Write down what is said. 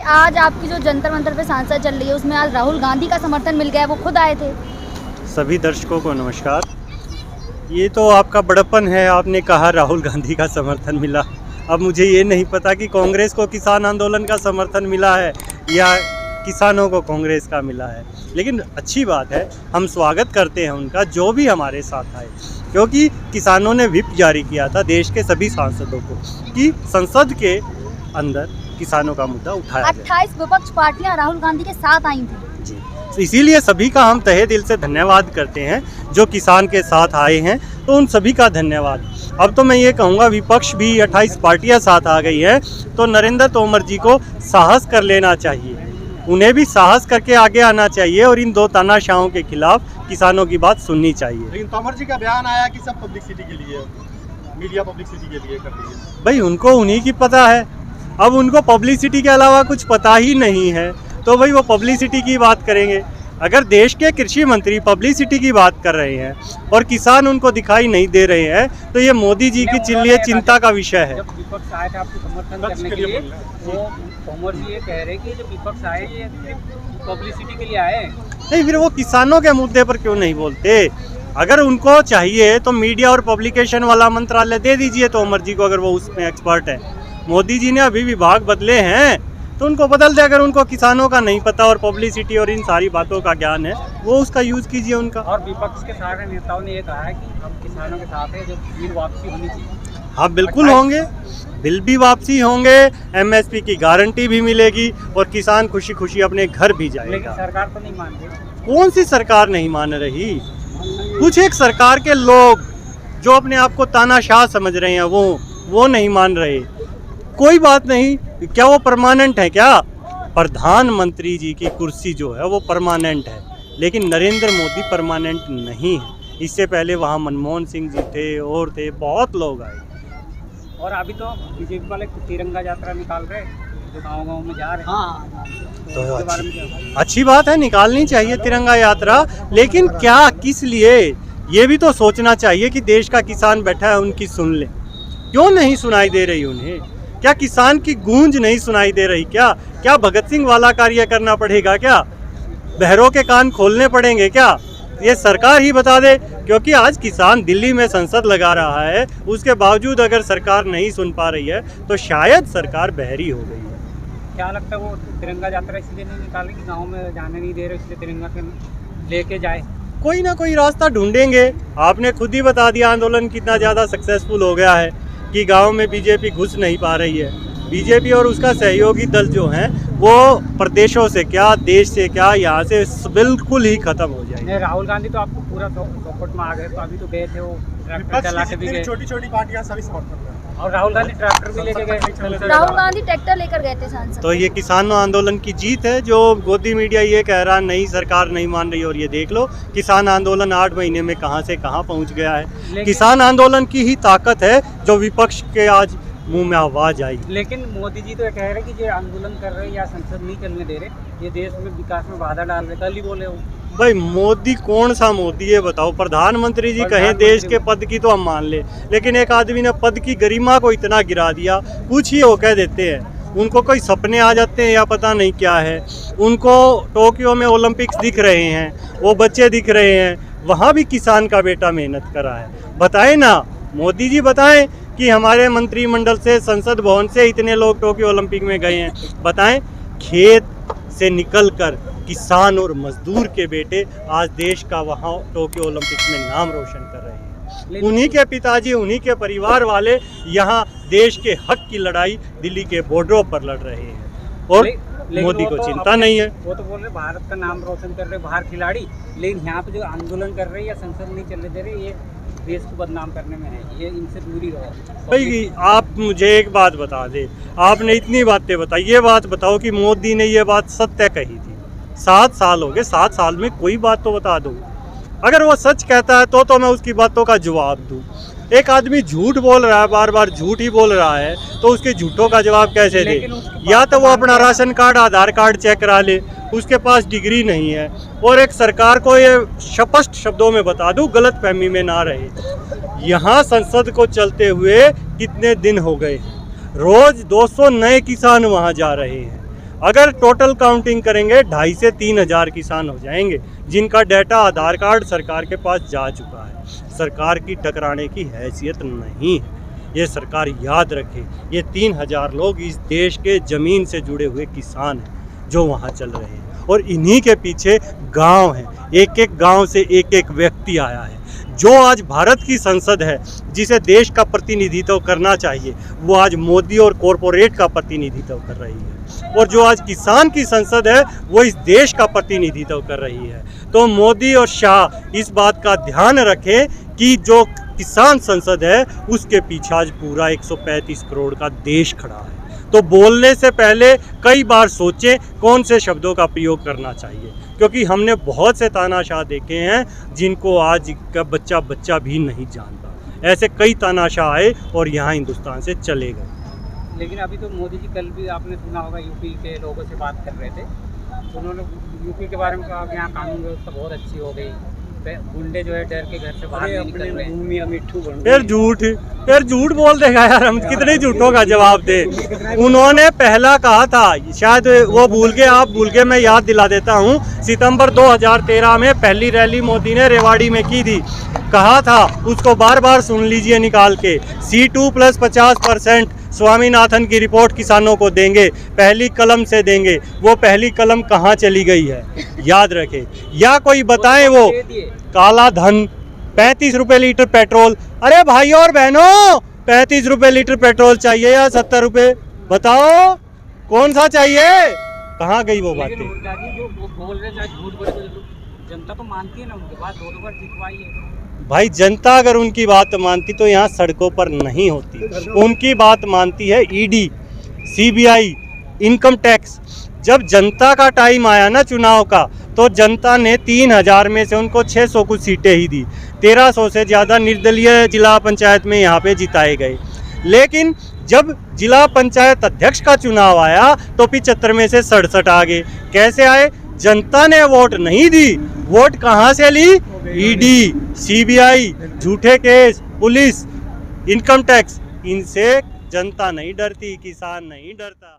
आज आपकी जो जंतर मंतर पे सांसद चल रही है उसमें आज राहुल गांधी का समर्थन मिल गया है, वो खुद आए थे। सभी दर्शकों को नमस्कार। ये तो आपका बड़प्पन है, आपने कहा राहुल गांधी का समर्थन मिला। अब मुझे ये नहीं पता कि कांग्रेस को किसान आंदोलन का समर्थन मिला है या किसानों को कांग्रेस का मिला है, लेकिन अच्छी बात है, हम स्वागत करते हैं उनका जो भी हमारे साथ आए, क्योंकि किसानों ने व्हिप जारी किया था देश के सभी सांसदों को कि संसद के अंदर किसानों का मुद्दा उठाया जाए। 28 विपक्ष पार्टियां राहुल गांधी के साथ आई थी जी, तो इसीलिए सभी का हम तहे दिल से धन्यवाद करते हैं जो किसान के साथ आए हैं, तो उन सभी का धन्यवाद। अब तो मैं ये कहूँगा विपक्ष भी 28 पार्टियां साथ आ गई है, तो नरेंद्र तोमर जी को साहस कर लेना चाहिए, उन्हें भी साहस करके आगे आना चाहिए और इन दो तानाशाहों के खिलाफ किसानों की बात सुननी चाहिए। लेकिन तोमर जी का बयान आया कि सब पब्लिसिटी के लिए, मीडिया पब्लिसिटी के लिए कर रही है। भाई उनको उन्हीं की पता है, अब उनको पब्लिसिटी के अलावा कुछ पता ही नहीं है, तो भाई वो पब्लिसिटी की बात करेंगे। अगर देश के कृषि मंत्री पब्लिसिटी की बात कर रहे हैं और किसान उनको दिखाई नहीं दे रहे हैं, तो ये मोदी जी की लिए चिंता का विषय है। जब विपक्ष आए थे आपको समर्थन करने के लिए, वो तोमर जी ये कह रहे हैं कि जब विपक्ष आए ये पब्लिसिटी के लिए आए नहीं, फिर वो किसानों के मुद्दे पर क्यों नहीं बोलते? अगर उनको चाहिए तो मीडिया और पब्लिकेशन वाला मंत्रालय दे दीजिए तोमर जी को, अगर वो उसमें एक्सपर्ट है। मोदी जी ने अभी विभाग बदले हैं तो उनको बदल दे। अगर उनको किसानों का नहीं पता और पब्लिसिटी और इन सारी बातों का ज्ञान है, वो उसका यूज कीजिए उनका। और विपक्ष के सारे नेताओं ने ये कहा है कि हम किसानों के साथ हैं, जो बिल वापसी होनी चाहिए। हाँ बिल्कुल होंगे, बिल भी वापसी होंगे, एमएसपी की गारंटी भी मिलेगी और किसान खुशी खुशी अपने घर भी लेकिन जाएगा। सरकार तो नहीं मान रही। कौन सी सरकार नहीं मान रही? कुछ एक सरकार के लोग जो अपने आप को तानाशाह समझ रहे हैं वो नहीं मान रहे। कोई बात नहीं, क्या वो परमानेंट है? क्या प्रधानमंत्री जी की कुर्सी जो है वो परमानेंट है, लेकिन नरेंद्र मोदी परमानेंट नहीं है। इससे पहले वहाँ मनमोहन सिंह जी थे और थे, बहुत लोग आए। और अभी तो बीजेपी वाले तिरंगा यात्रा निकाल रहे, जो गाँव में जा रहे हैं। तो अच्छी बात है, निकालनी चाहिए तिरंगा यात्रा, लेकिन क्या, किस लिए, ये भी तो सोचना चाहिए कि देश का किसान बैठा है, उनकी सुन ले। क्यों नहीं सुनाई दे रही उन्हें? क्या किसान की गूंज नहीं सुनाई दे रही? क्या भगत सिंह वाला कार्य करना पड़ेगा? क्या बहरों के कान खोलने पड़ेंगे? क्या ये सरकार ही बता दे, क्योंकि आज किसान दिल्ली में संसद लगा रहा है, उसके बावजूद अगर सरकार नहीं सुन पा रही है तो शायद सरकार बहरी हो गई है। क्या लगता है वो तिरंगा यात्रा इसलिए नहीं निकाले कि गाँव में जाने नहीं दे रहे, इसलिए तिरंगा के लेके जाए? कोई ना कोई रास्ता ढूंढेंगे। आपने खुद ही बता दिया आंदोलन कितना ज़्यादा सक्सेसफुल हो गया है कि गांव में बीजेपी घुस नहीं पा रही है। बीजेपी और उसका सहयोगी दल जो हैं वो प्रदेशों से क्या, देश से क्या, यहाँ से बिल्कुल ही खत्म हो जाएगी। राहुल गांधी तो आपको पूरा सपोर्ट में आ गए, तो अभी तो गए थे वो ट्रैक्टर चला के भी गए। छोटी-छोटी पार्टियां सभी सपोर्ट कर रहे हैं। और राहुल गांधी ट्रैक्टर भी लेके गए। राहुल गांधी ट्रैक्टर लेकर गए थे सांसद। तो ये किसान आंदोलन की जीत है, जो गोदी मीडिया ये कह रहा नहीं सरकार नहीं मान रही, और ये देख लो किसान आंदोलन 8 महीने में कहां से कहां पहुंच गया है। किसान आंदोलन की ही ताकत है जो विपक्ष के आज मुंह में आवाज आई। लेकिन मोदी जी तो ये कह रहे हैं कि जो आंदोलन कर रहे या संसद नहीं चलने दे रहे, ये देश में विकास में बाधा डाल रहे। कल ही बोले वो। भाई मोदी कौन सा मोदी है बताओ? प्रधानमंत्री जी कहें देश के पद की तो हम मान ले, लेकिन एक आदमी ने पद की गरिमा को इतना गिरा दिया, कुछ ही वो कह देते हैं। उनको कोई सपने आ जाते हैं या पता नहीं क्या है। उनको टोक्यो में ओलंपिक्स दिख रहे हैं, वो बच्चे दिख रहे हैं, वहाँ भी किसान का बेटा मेहनत कर रहा है। बताएं ना मोदी जी, बताएं कि हमारे मंत्रिमंडल से, संसद भवन से इतने लोग टोक्यो ओलंपिक में गए हैं। बताएं खेत से निकलकर किसान और मजदूर के बेटे आज देश का वहाँ टोक्यो ओलंपिक्स में नाम रोशन कर रहे हैं। उन्हीं के पिताजी, उन्हीं के परिवार वाले यहाँ देश के हक की लड़ाई दिल्ली के बॉर्डरों पर लड़ रहे हैं, और मोदी को चिंता नहीं है। वो तो बोल रहे भारत का नाम रोशन कर रहे बाहर खिलाड़ी, लेकिन यहाँ पे जो आंदोलन कर रहे हैं या संसद नहीं चलने दे रहे, ये देश को बदनाम करने में है। ये इनसे दूरी रहो। भाई आप मुझे एक बात बता दे, आपने इतनी बातें बताई, ये बात बताओ कि मोदी ने ये बात सत्य कही थी। 7 साल हो गए, 7 साल में कोई बात तो बता दो। अगर वो सच कहता है तो मैं उसकी बातों का जवाब दूँ। एक आदमी झूठ बोल रहा है, बार बार झूठ ही बोल रहा है, तो उसके झूठों का जवाब कैसे दे? या तो वो अपना राशन कार्ड, आधार कार्ड चेक करा ले, उसके पास डिग्री नहीं है। और एक सरकार को ये स्पष्ट शब्दों में बता दूं, गलत फहमी में ना रहे, यहाँ संसद को चलते हुए कितने दिन हो गए, रोज 200 नए किसान वहाँ जा रहे हैं। अगर टोटल काउंटिंग करेंगे 2,500 से 3,000 किसान हो जाएंगे, जिनका डाटा आधार कार्ड सरकार के पास जा चुका है। सरकार की टकराने की हैसियत नहीं है, ये सरकार याद रखे। ये 3,000 लोग इस देश के ज़मीन से जुड़े हुए किसान हैं जो वहाँ चल रहे हैं, और इन्हीं के पीछे गांव हैं। एक एक गांव से एक एक व्यक्ति आया है। जो आज भारत की संसद है, जिसे देश का प्रतिनिधित्व करना चाहिए, वो आज मोदी और कॉरपोरेट का प्रतिनिधित्व कर रही है। और जो आज किसान की संसद है, वो इस देश का प्रतिनिधित्व कर रही है। तो मोदी और शाह इस बात का ध्यान रखें कि जो किसान संसद है, उसके पीछे आज पूरा 135 करोड़ का देश खड़ा है। तो बोलने से पहले कई बार सोचें कौन से शब्दों का प्रयोग करना चाहिए, क्योंकि हमने बहुत से तानाशाह देखे हैं जिनको आज का बच्चा भी नहीं जानता। ऐसे कई तानाशाह आए और यहाँ हिंदुस्तान से चले गए। लेकिन अभी तो मोदी जी कल भी आपने सुना होगा यूपी के लोगों से बात कर रहे थे, तो उन्होंने यूपी के बारे में कहा कि यहाँ कानून व्यवस्था बहुत अच्छी हो गई, गुंडे जो है डर के घर से बाहर नहीं निकल रहे हैं। फिर झूठ बोल देगा यार, हम कितने झूठों का जवाब दे। उन्होंने पहला कहा था, शायद वो भूल गए, आप भूल गए, मैं याद दिला देता हूँ। सितंबर 2013 में पहली रैली मोदी ने रेवाड़ी में की थी। कहा था, उसको बार बार सुन लीजिए निकाल के, C2 + 50% स्वामीनाथन की रिपोर्ट किसानों को देंगे, पहली कलम से देंगे। वो पहली कलम कहाँ चली गई है, याद रखें। या कोई बताएं वो काला धन, 35 रुपए लीटर पेट्रोल। अरे भाइयों और बहनों, 35 रुपए लीटर पेट्रोल चाहिए या 70 रुपए? बताओ कौन सा चाहिए? कहाँ गई वो बातें? जो बोल रहे हैं झूठ बोल रहे, जनता तो मानती है ना उनकी बात, 2 बार जितवाई है। भाई जनता अगर उनकी बात मानती तो यहाँ सड़कों पर नहीं होती। उनकी बात मानती है ED, CBI, इनकम टैक्स। जब जनता का टाइम आया ना चुनाव का, तो जनता ने 3,000 में से उनको 600 कुछ सीटें ही दी। 1,300 से ज़्यादा निर्दलीय जिला पंचायत में यहाँ पे जिताए गए। लेकिन जब जिला पंचायत अध्यक्ष का चुनाव आया तो 75 में से 67 आ गए। कैसे आए? जनता ने वोट नहीं दी। वोट कहाँ से ली? ED, CBI, झूठे केस, पुलिस, इनकम टैक्स। इनसे जनता नहीं डरती, किसान नहीं डरता।